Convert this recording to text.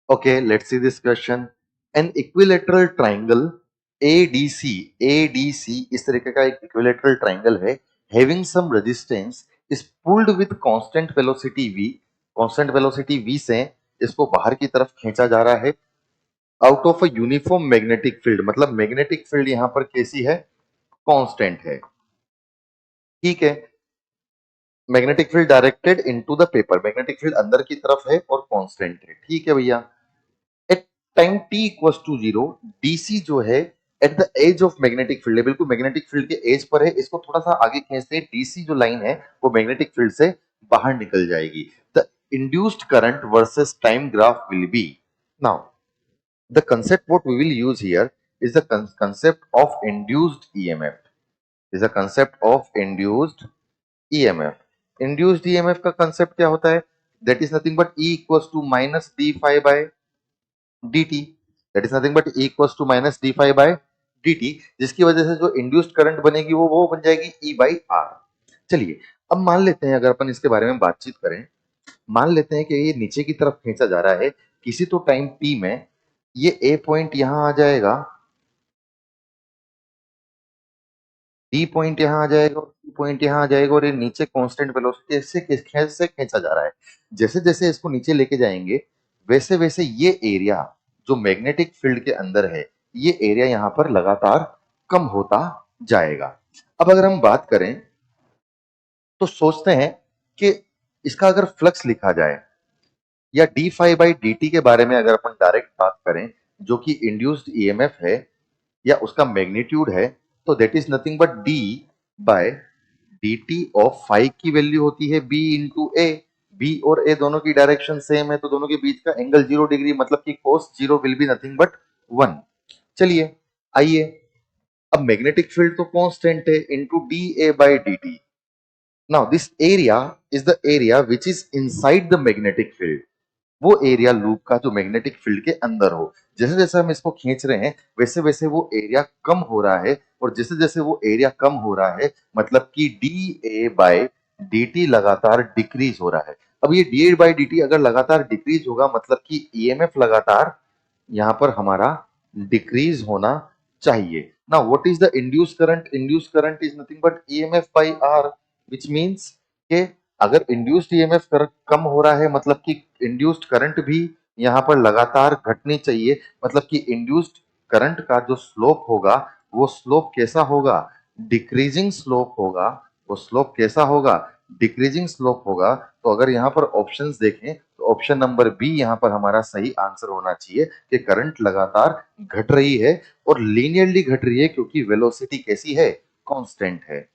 Okay, let's see this question. An equilateral triangle ADC इस तरीके का एक equilateral triangle है, having some resistance is pulled with constant velocity v. constant velocity v से इसको बाहर की तरफ खींचा जा रहा है out of a uniform magnetic field, मतलब मैग्नेटिक फील्ड यहां पर कैसी है? कांस्टेंट है। ठीक है, magnetic field directed into the paper, magnetic field अंदर की तरफ है और कांस्टेंट है। ठीक है भैया, at time t equals to 0 DC जो है at the edge of magnetic field, बिल्कुल मैग्नेटिक फील्ड के एज पर है, इसको थोड़ा सा आगे खींचते हैं, डीसी जो लाइन है वो मैग्नेटिक फील्ड से बाहर निकल जाएगी। The induced current versus time graph will be, now the concept what we will use here is the concept of induced EMF, is the concept of induced EMF. Induced EMF का concept क्या होता है? That is nothing but E equals to minus d phi by dt. That is nothing but E equals to minus d phi by dt, जिसकी वजह से जो induced current बनेगी वो बन जाएगी E by R। चलिए अब मान लेते हैं, अगर अपन इसके बारे में बातचीत करें, मान लेते हैं कि ये नीचे की तरफ खींचा जा रहा है किसी तो टाइम t में, ये ए पॉइंट यहां आ जाएगा, डी पॉइंट यहां आ जाएगा और सी पॉइंट यहां आ जाएगा, और ये नीचे कांस्टेंट वेलोसिटी से खींचा जा रहा है। जैसे जैसे इसको नीचे लेके जाएंगे वैसे वैसे ये एरिया जो मैग्नेटिक फील्ड के अंदर है, ये एरिया यहां पर लगातार कम होता जाएगा। अब अगर हम बात करें तो सोचते हैं कि इसका अगर फ्लक्स लिखा जाए या d phi by d t के बारे में अगर अपन डायरेक्ट बात करें, जो कि इंड्यूस्ड ईएमएफ है या उसका मैग्नीट्यूड है, तो that is nothing but d by d t of phi की वैल्यू होती है बी इंटू ए। बी और ए दोनों की डायरेक्शन सेम है तो दोनों के बीच का एंगल 0 डिग्री, मतलब कि cos zero will be nothing but 1। चलिए आइए, अब मैग्नेटिक फील्ड तो कांस्टेंट है into D A by d T. Now this area is the area which is inside the magnetic field, वो एरिया लूप का जो मैग्नेटिक फील्ड के अंदर हो। जैसे जैसे हम इसको खींच रहे हैं वैसे वैसे वो एरिया कम हो रहा है, और जैसे जैसे वो एरिया कम हो रहा है मतलब कि d A by d t लगातार डिक्रीज हो रहा है। अब ये d A by d t अगर लगातार डिक्रीज होगा मतलब कि ईएमएफ लगातार यहाँ पर हमारा डिक्रीज होना चाहिए। ना what is the induce current? Induce current is nothing but EMF by R, which means के अगर इंड्यूस्ड ईएमएफ कम हो रहा है मतलब कि इंड्यूस्ड करंट भी यहाँ पर लगातार घटनी चाहिए, मतलब कि इंड्यूस्ड करंट का जो स्लोप होगा वो स्लोप कैसा होगा? डिक्रीजिंग स्लोप होगा। वो स्लोप कैसा होगा? डिक्रीजिंग स्लोप होगा। तो अगर यहाँ पर ऑप्शंस देखें तो ऑप्शन नंबर बी यहाँ पर हमारा सही आंसर होना चाहिए कि करंट लगातार घट रही है और लीनियरली घट रही है क्योंकि वेलोसिटी कैसी है? कांस्टेंट है।